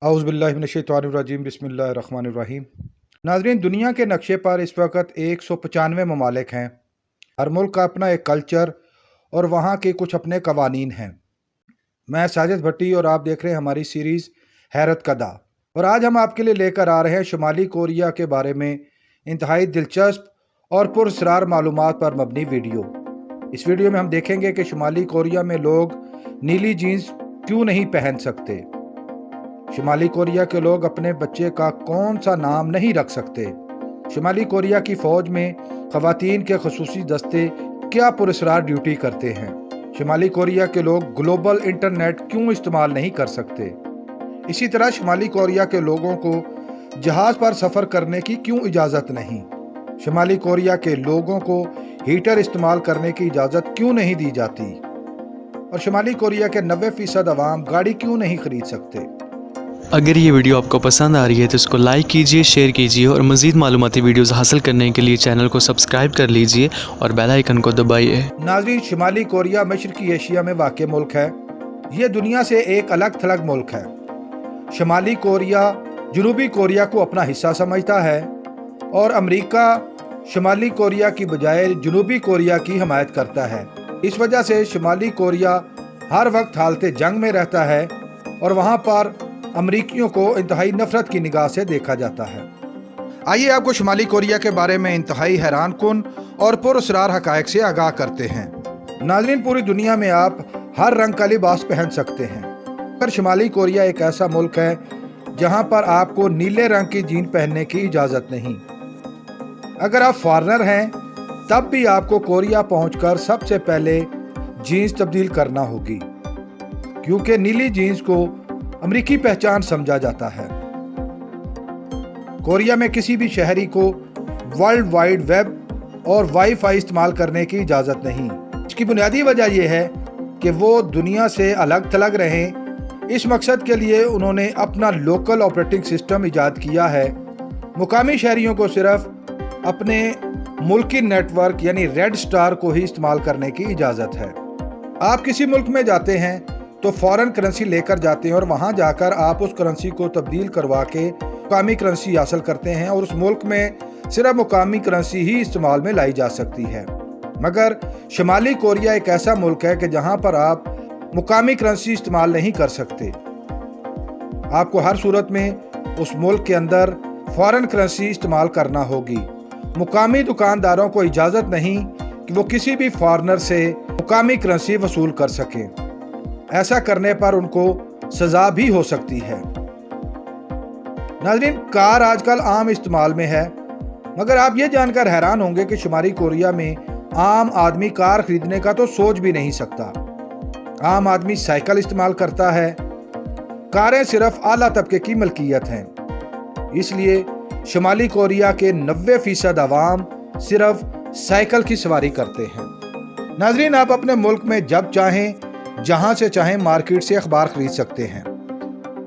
औज़ुबिल्लाहिमिनश्शैतानिर्रजीम बिस्मिल्लाहिर्रहमानिर्रहीम। नाज़रीन, दुनिया के नक्शे पर इस वक्त 195 ममालिक हैं। हर मुल्क का अपना एक कल्चर और वहाँ के कुछ अपने कवानीन हैं। मैं साजिद भट्टी और आप देख रहे हैं हमारी सीरीज़ हैरत कदा। और आज हम आपके लिए लेकर आ रहे हैं शुमाली कोरिया के बारे में इंतहाई दिलचस्प और पुरअसरार मालूमात पर मबनी वीडियो। इस वीडियो में हम देखेंगे कि शुमाली कोरिया में लोग नीली जीन्स क्यों नहीं पहन सकते, शुमाली कोरिया के लोग अपने बच्चे का कौन सा नाम नहीं रख सकते, शुमाली कोरिया की फ़ौज में ख़वातीन के ख़ुसूसी दस्ते क्या पुरअसरार ड्यूटी करते हैं, शुमाली कोरिया के लोग ग्लोबल इंटरनेट क्यों इस्तेमाल नहीं कर सकते, इसी तरह शुमाली कोरिया के लोगों को जहाज़ पर सफ़र करने की क्यों इजाज़त नहीं, शुमाली कोरिया के लोगों को हीटर इस्तेमाल करने की इजाज़त क्यों नहीं दी जाती, और शुमाली कोरिया के 90% अवाम गाड़ी क्यों नहीं खरीद सकते। अगर ये वीडियो आपको पसंद आ रही है तो इसको लाइक कीजिए, शेयर कीजिए और मज़ीद मालूमाती वीडियोस हासिल करने के लिए चैनल को सब्सक्राइब कर लीजिए और बेल आइकन को दबाइए। नाज़रीन, शुमाली कोरिया मशरकी एशिया में वाक़ मुल्क है। ये दुनिया से एक अलग थलग मुल्क है। शुमाली कोरिया जनूबी कोरिया को अपना हिस्सा समझता है और अमेरिका शुमाली कोरिया की बजाय जनूबी कोरिया की हमायत करता है। इस वजह से शुमाली कोरिया हर वक्त हालत जंग में रहता है और वहाँ पर अमरीकियों को इंतहाई नफरत की निगाह से देखा जाता है। आइए आपको शुमाली कोरिया के बारे में इंतहाई हैरान कुन और पुरअसरार हक़ाइक़ से आगाह करते हैं। नाज़रीन, पूरी दुनिया में आप हर रंग का लिबास पहन सकते हैं, पर शुमाली कोरिया एक ऐसा मुल्क है जहां पर आपको नीले रंग की जीन पहनने की इजाज़त नहीं। अगर आप फॉरेनर हैं तब भी आपको कोरिया पहुंचकर सबसे पहले जीन्स तब्दील करना होगी, क्योंकि नीली जीन्स को अमरीकी पहचान समझा जाता है। कोरिया में किसी भी शहरी को वर्ल्ड वाइड वेब और वाईफाई इस्तेमाल करने की इजाज़त नहीं। इसकी बुनियादी वजह यह है कि वो दुनिया से अलग थलग रहें। इस मकसद के लिए उन्होंने अपना लोकल ऑपरेटिंग सिस्टम ईजाद किया है। मुकामी शहरियों को सिर्फ अपने मुल्की नेटवर्क यानी रेड स्टार को ही इस्तेमाल करने की इजाज़त है। आप किसी मुल्क में जाते हैं तो फॉरेन करेंसी लेकर जाते हैं और वहां जाकर आप उस करेंसी को तब्दील करवा के मुकामी करेंसी हासिल करते हैं और उस मुल्क में सिर्फ मुकामी करेंसी ही इस्तेमाल में लाई जा सकती है। मगर शुमाली कोरिया एक ऐसा मुल्क है कि जहां पर आप मुकामी करेंसी इस्तेमाल नहीं कर सकते। आपको हर सूरत में उस मुल्क के अंदर फॉरेन करेंसी इस्तेमाल करना होगी। मुकामी दुकानदारों को इजाज़त नहीं कि वो किसी भी फॉरेनर से मुकामी करेंसी वसूल कर सकें। ऐसा करने पर उनको सजा भी हो सकती है। नाज़रीन, कार आजकल आम इस्तेमाल में है, मगर आप ये जानकर हैरान होंगे कि शुमाली कोरिया में आम आदमी कार खरीदने का तो सोच भी नहीं सकता। आम आदमी साइकिल इस्तेमाल करता है। कारें सिर्फ आला तबके की मलकियत हैं। इसलिए शुमाली कोरिया के 90% अवाम सिर्फ साइकिल की सवारी करते हैं। नाज़रीन, आप अपने मुल्क में जब चाहें जहां से चाहें मार्केट से अखबार खरीद सकते हैं,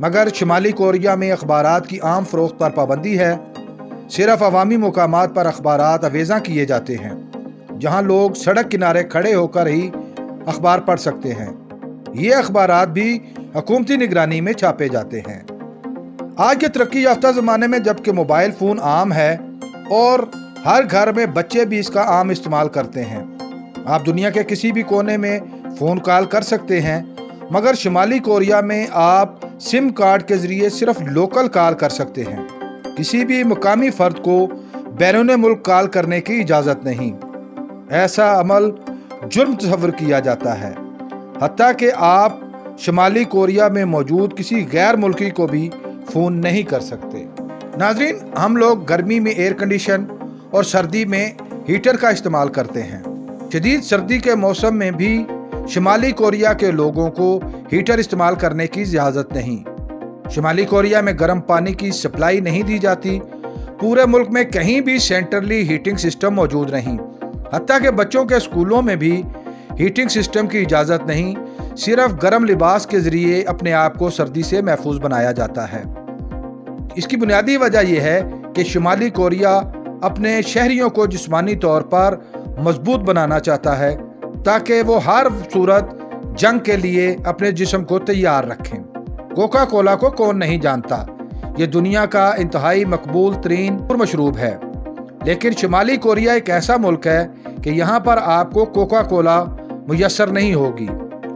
मगर शुमाली कोरिया में अखबारात की आम फरोख्त पर पाबंदी है। सिर्फ अवामी मुकामात पर अखबारात अवेज़ा किए जाते हैं, जहां लोग सड़क किनारे खड़े होकर ही अखबार पढ़ सकते हैं। ये अखबारात भी हुकूमती निगरानी में छापे जाते हैं। आज के तरक्की याफ्ता ज़माने में जबकि मोबाइल फ़ोन आम है और हर घर में बच्चे भी इसका आम इस्तेमाल करते हैं, आप दुनिया के किसी भी कोने में फ़ोन कॉल कर सकते हैं, मगर शुमाली कोरिया में आप सिम कार्ड के ज़रिए सिर्फ लोकल कॉल कर सकते हैं। किसी भी मुकामी फ़र्द को बैरून मुल्क कॉल करने की इजाज़त नहीं। ऐसा अमल जुर्म तस्वर किया जाता है। हत्ता कि आप शुमाली कोरिया में मौजूद किसी गैर मुल्की को भी फ़ोन नहीं कर सकते। नाज़रीन, हम लोग गर्मी में एयर कंडीशन और सर्दी में हीटर का इस्तेमाल करते हैं। शदीद सर्दी के मौसम में भी शुमाली कोरिया के लोगों को हीटर इस्तेमाल करने की इजाज़त नहीं। शुमाली कोरिया में गर्म पानी की सप्लाई नहीं दी जाती। पूरे मुल्क में कहीं भी सेंट्रली हीटिंग सिस्टम मौजूद नहीं। हत्ता कि बच्चों के स्कूलों में भी हीटिंग सिस्टम की इजाज़त नहीं। सिर्फ गर्म लिबास के ज़रिए अपने आप को सर्दी से महफूज बनाया जाता है। इसकी बुनियादी वजह यह है कि शुमाली कोरिया अपने शहरियों को जिस्मानी तौर पर मजबूत बनाना चाहता है ताकि वो हर सूरत जंग के लिए अपने जिस्म को तैयार रखें। कोका कोला को कौन नहीं जानता, ये दुनिया का इंतहाई मकबूल तरीन और मशरूब है। लेकिन शुमाली कोरिया एक ऐसा मुल्क है कि यहाँ पर आपको कोका कोला मुयस्सर नहीं होगी,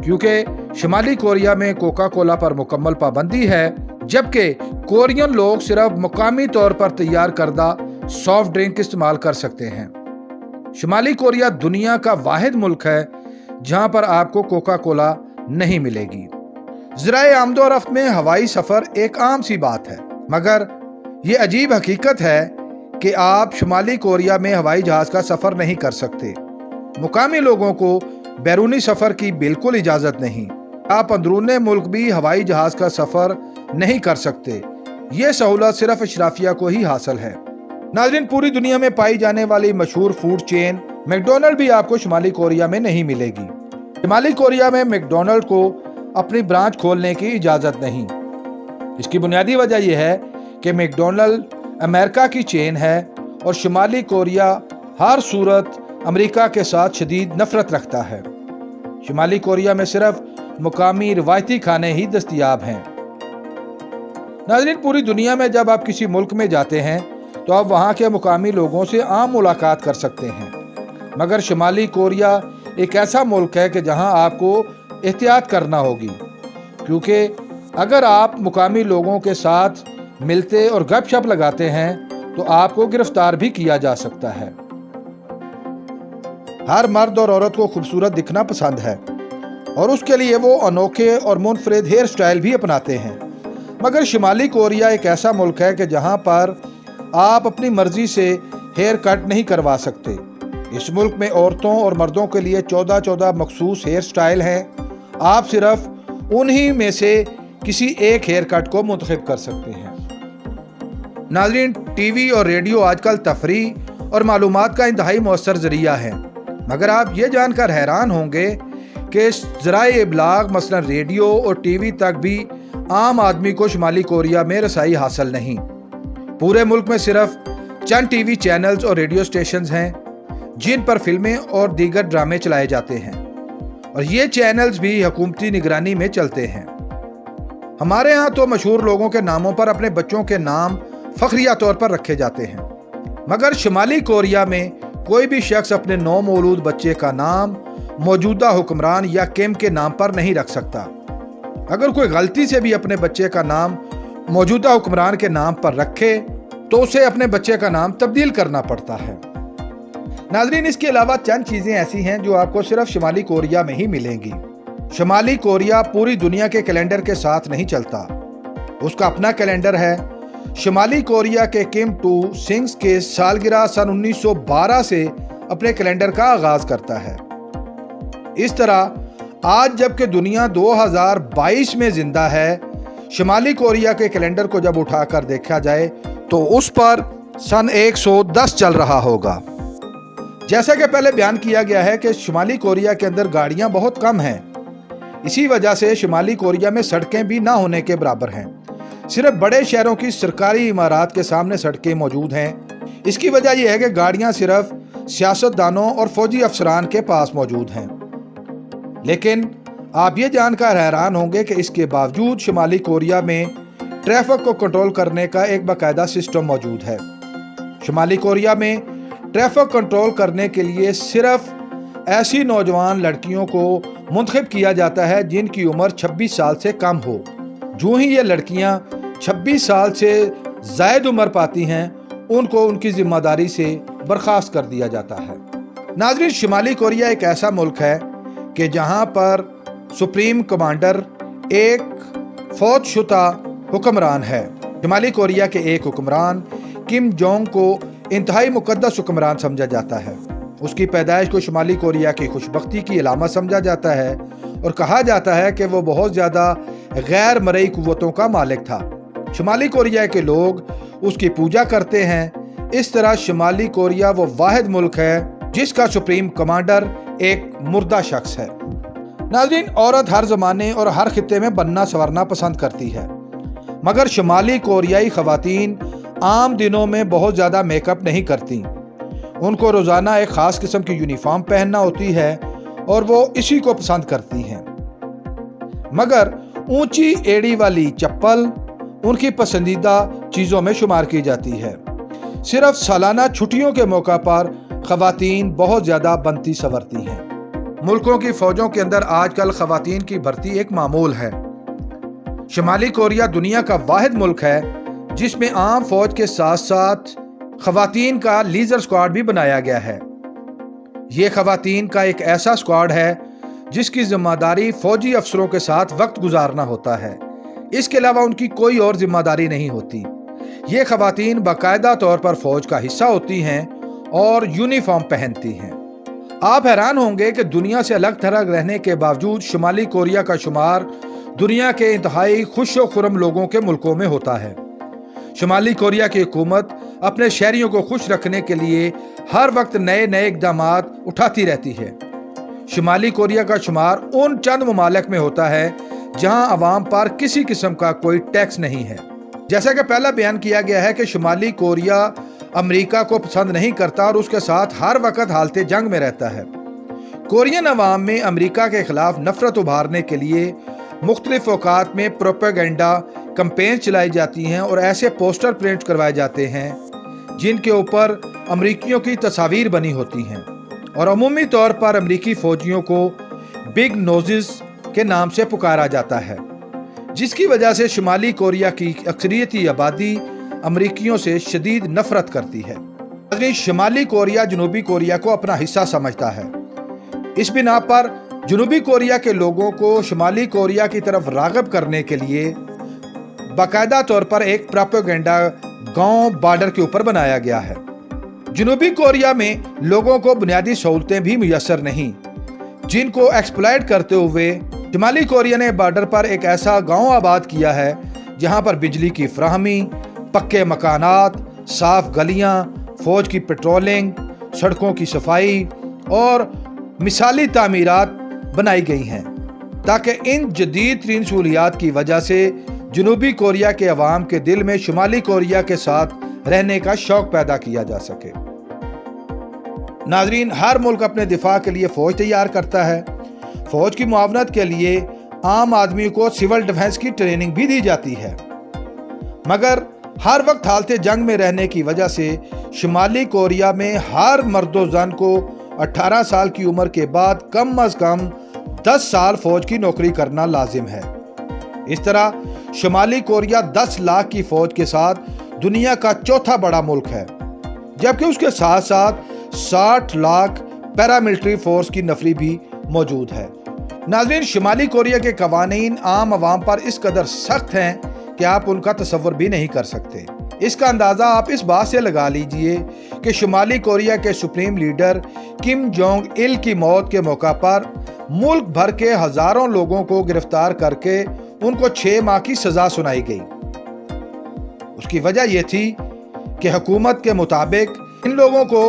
क्योंकि शुमाली कोरिया में कोका कोला पर मुकम्मल पाबंदी है, जबकि कोरियन लोग सिर्फ मुकामी तौर पर तैयार करदा सॉफ्ट ड्रिंक इस्तेमाल कर सकते हैं। शुमाली कोरिया दुनिया का वाहिद मुल्क है जहाँ पर आपको कोका कोला नहीं मिलेगी। ज़राए आमदोरफ्त में हवाई सफ़र एक आम सी बात है, मगर ये अजीब हकीकत है कि आप शुमाली कोरिया में हवाई जहाज़ का सफ़र नहीं कर सकते। मुकामी लोगों को बैरूनी सफ़र की बिल्कुल इजाज़त नहीं। आप अंदरूने मुल्क भी हवाई जहाज़ का सफ़र नहीं कर सकते। ये सहूलत सिर्फ अशराफिया को ही हासिल है। नाज़रीन, पूरी दुनिया में पाई जाने वाली मशहूर फूड चेन मैकडॉनल्ड भी आपको शुमाली कोरिया में नहीं मिलेगी। शुमाली कोरिया में मैकडॉनल्ड को अपनी ब्रांच खोलने की इजाज़त नहीं। इसकी बुनियादी वजह यह है कि मैकडॉनल्ड अमेरिका की चेन है और शुमाली कोरिया हर सूरत अमेरिका के साथ शदीद नफरत रखता है। शुमाली कोरिया में सिर्फ मुकामी रिवायती खाने ही दस्तयाब हैं। नाज़रीन, पूरी दुनिया में जब आप किसी मुल्क में जाते हैं तो आप वहाँ के मुकामी लोगों से आम मुलाकात कर सकते हैं, मगर शुमाली कोरिया एक ऐसा मुल्क है कि जहाँ आपको एहतियात करना होगी, क्योंकि अगर आप मुकामी लोगों के साथ मिलते और गपशप लगाते हैं तो आपको गिरफ्तार भी किया जा सकता है। हर मर्द और औरत को खूबसूरत दिखना पसंद है और उसके लिए वो अनोखे और मुनफरिद हेयर स्टाइल भी अपनाते हैं, मगर शुमाली कोरिया एक ऐसा मुल्क है कि जहाँ पर आप अपनी मर्जी से हेयर कट नहीं करवा सकते। इस मुल्क में औरतों और मर्दों के लिए 14 मखसूस हेयर स्टाइल हैं। आप सिर्फ उन्हीं में से किसी एक हेयर कट को मुंतखब कर सकते हैं। नाज़रीन, टीवी और रेडियो आजकल तफरीह और मालूमात का इंतहाई मौसर ज़रिया है, मगर आप ये जानकर हैरान होंगे कि ज़राए इब्लाग मसलन रेडियो और टीवी तक भी आम आदमी को शुमाली कोरिया में रसाई हासिल नहीं। पूरे मुल्क में सिर्फ चंद टीवी चैनल्स और रेडियो स्टेशंस हैं जिन पर फिल्में और दीगर ड्रामे चलाए जाते हैं, और ये चैनल्स भी हुकूमती निगरानी में चलते हैं। हमारे यहाँ तो मशहूर लोगों के नामों पर अपने बच्चों के नाम फखरिया तौर पर रखे जाते हैं, मगर शुमाली कोरिया में कोई भी शख्स अपने नौ मौलूद बच्चे का नाम मौजूदा हुक्मरान या किम के नाम पर नहीं रख सकता। अगर कोई गलती से भी अपने बच्चे का नाम मौजूदा हुक्मरान के नाम पर रखे तो उसे अपने बच्चे का नाम तब्दील करना पड़ता है। नाज़रीन, इसके अलावा चंद चीज़ें ऐसी हैं जो आपको सिर्फ शुमाली कोरिया में ही मिलेंगी। शुमाली कोरिया पूरी दुनिया के कैलेंडर के साथ नहीं चलता, उसका अपना कैलेंडर है। शुमाली कोरिया के किम टू सिंग्स के सालगिरह सन 1912 से अपने कैलेंडर का आगाज करता है। इस तरह आज जबकि दुनिया 2022 में जिंदा है, शुमाली कोरिया के कैलेंडर को जब उठाकर देखा जाए तो उस पर सन 110 चल रहा होगा। जैसा कि पहले बयान किया गया है कि शुमाली कोरिया के अंदर गाड़ियां बहुत कम हैं, इसी वजह से शुमाली कोरिया में सड़कें भी ना होने के बराबर हैं। सिर्फ बड़े शहरों की सरकारी इमारत के सामने सड़कें मौजूद हैं। इसकी वजह यह है कि गाड़ियां सिर्फ सियासतदानों और फौजी अफसरान के पास मौजूद हैं। लेकिन आप ये जानकर हैरान होंगे कि इसके बावजूद शुमाली कोरिया में ट्रैफिक को कंट्रोल करने का एक बाकायदा सिस्टम मौजूद है। शुमाली कोरिया में ट्रैफिक कंट्रोल करने के लिए सिर्फ ऐसी नौजवान लड़कियों को मुंतखब किया जाता है जिनकी उम्र 26 साल से कम हो। जो ही ये लड़कियां 26 साल से ज़ायद उम्र पाती हैं, उनको उनकी जिम्मेदारी से बर्खास्त कर दिया जाता है। नाज़रीन, शुमाली कोरिया एक ऐसा मुल्क है कि जहां पर सुप्रीम कमांडर एक फौजशुदा हुक्मरान है। शुमाली कोरिया के एक हुक्मरान किम जोंग को इंतहाई मुकद्दस हुक्मरान समझा जाता है। उसकी पैदाइश को शुमाली कोरिया की खुशबख्ती की अलामत समझा जाता है और कहा जाता है कि वो बहुत ज़्यादा गैर मरई कुव्वतों का मालिक था। शुमाली कोरिया के लोग उसकी पूजा करते हैं। इस तरह शुमाली कोरिया वो वाहिद मुल्क है जिसका सुप्रीम कमांडर एक मुर्दा शख्स है। नाज़रीन, औरत हर ज़माने और हर खित्ते में बनना संवरना पसंद करती है, मगर शुमाली कोरियाई ख़वातीन आम दिनों में बहुत ज़्यादा मेकअप नहीं करती। उनको रोज़ाना एक ख़ास किस्म की यूनिफॉर्म पहनना होती है और वो इसी को पसंद करती हैं। मगर ऊंची एड़ी वाली चप्पल उनकी पसंदीदा चीज़ों में शुमार की जाती है। सिर्फ सालाना छुट्टियों के मौका पर ख़वातीन बहुत ज़्यादा बनती संवरती हैं। मुल्कों की फ़ौजों के अंदर आजकल ख़वातीन की भर्ती एक मामूल है। शुमाली कोरिया दुनिया का वाहिद मुल्क है जिसमें आम फ़ौज के साथ साथ ख़वातीन का लीजर स्क्वाड भी बनाया गया है। ये ख़वातीन का एक ऐसा स्क्वाड है जिसकी जिम्मेदारी फ़ौजी अफसरों के साथ वक्त गुजारना होता है। इसके अलावा उनकी कोई और जिम्मेदारी नहीं होती। ये ख़वातीन बाकायदा तौर पर फ़ौज का हिस्सा होती हैं और यूनिफॉर्म पहनती हैं। आप हैरान होंगे कि दुनिया से अलग थलग रहने के बावजूद शुमाली कोरिया का शुमार दुनिया के इंतहाई खुश व खुर्रम लोगों के मुल्कों में होता है। शुमाली कोरिया की हुकूमत अपने शहरियों को खुश रखने के लिए हर वक्त नए नए इक़दाम उठाती रहती है। शुमाली कोरिया का शुमार उन चंद ममालिक में होता है जहां अवाम पर किसी किस्म का कोई टैक्स नहीं है। जैसा कि पहला बयान किया गया है कि शुमाली कोरिया अमेरिका को पसंद नहीं करता और उसके साथ हर वक्त हालत जंग में रहता है। कोरियन अवाम में अमेरिका के खिलाफ नफरत उभारने के लिए मुख्तलिफ औकात में प्रोपेगेंडा कैंपेन चलाई जाती हैं और ऐसे पोस्टर प्रिंट करवाए जाते हैं जिनके ऊपर अमरीकियों की तस्वीर बनी होती हैं और अमूमी तौर पर अमरीकी फ़ौजियों को बिग नोज़ेस के नाम से पुकारा जाता है, जिसकी वजह से शुमाली कोरिया की अक्सरियती आबादी अमरीकियों से शदीद नफरत करती है। शुमाली कोरिया जनूबी कोरिया को अपना हिस्सा समझता है। इस बिना पर जनूबी कोरिया के लोगों को शुमाली कोरिया की तरफ राग़िब करने के लिए बाकायदा तौर पर एक प्रोपेगेंडा गांव बॉर्डर के ऊपर बनाया गया है। जनूबी कोरिया में लोगों को बुनियादी सहूलतें भी मुयस्सर नहीं, जिनको एक्सप्लॉइट करते हुए शुमाली कोरिया ने बॉर्डर पर एक ऐसा गांव आबाद किया है जहां पर बिजली की फराहमी, पक्के मकानात, साफ गलियां, फौज की पेट्रोलिंग, सड़कों की सफाई और मिसाली तामीरात बनाई गई हैं ताकि इन जदीद तरीन सहूलियात की वजह से जनूबी कोरिया के अवाम के दिल में शुमाली कोरिया के साथ रहने का शौक पैदा किया जा सके। नाजरीन, हर मुल्क अपने दिफा के लिए फ़ौज तैयार करता है। फ़ौज की मुआवनत के लिए आम आदमी को सिविल डिफेंस की ट्रेनिंग भी दी जाती है, मगर हर वक्त हालत जंग में रहने की वजह से शुमाली कोरिया में हर मर्दो जन को 18 साल की उम्र के बाद कम अज़ कम 10 साल फ़ौज की नौकरी करना लाजिम है। इस तरह शुमाली कोरिया 10 लाख की फ़ौज के साथ दुनिया का चौथा बड़ा मुल्क है, जबकि उसके साथ साथ 60 लाख पैरामिलिट्री फोर्स की नफरी भी मौजूद है। नाज़रीन, शुमाली कोरिया के कवानीन आम आवाम पर इस कदर सख्त हैं कि आप उनका तसव्वुर भी नहीं कर सकते। इसका अंदाज़ा आप इस बात से लगा लीजिए कि शुमाली कोरिया के supreme leader Kim Jong Il की मौत के मौका पर मुल्क भर के हज़ारों लोगों को गिरफ्तार करके उनको 6 माह की सज़ा सुनाई गई। उसकी वजह यह थी कि हुकूमत के मुताबिक इन लोगों को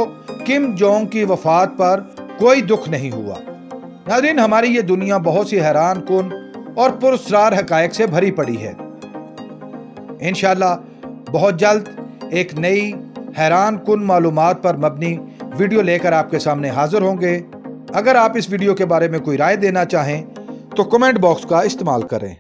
किम जोंग की वफात पर कोई दुख नहीं हुआ। नाज़रीन, हमारी ये दुनिया बहुत सी हैरान कुन और पुरस्रार हक़ाइक़ से भरी पड़ी है। इंशाअल्लाह बहुत जल्द एक नई हैरान कुन मालूमात पर मबनी वीडियो लेकर आपके सामने हाजिर होंगे। अगर आप इस वीडियो के बारे में कोई राय देना चाहें तो कमेंट बॉक्स का इस्तेमाल करें।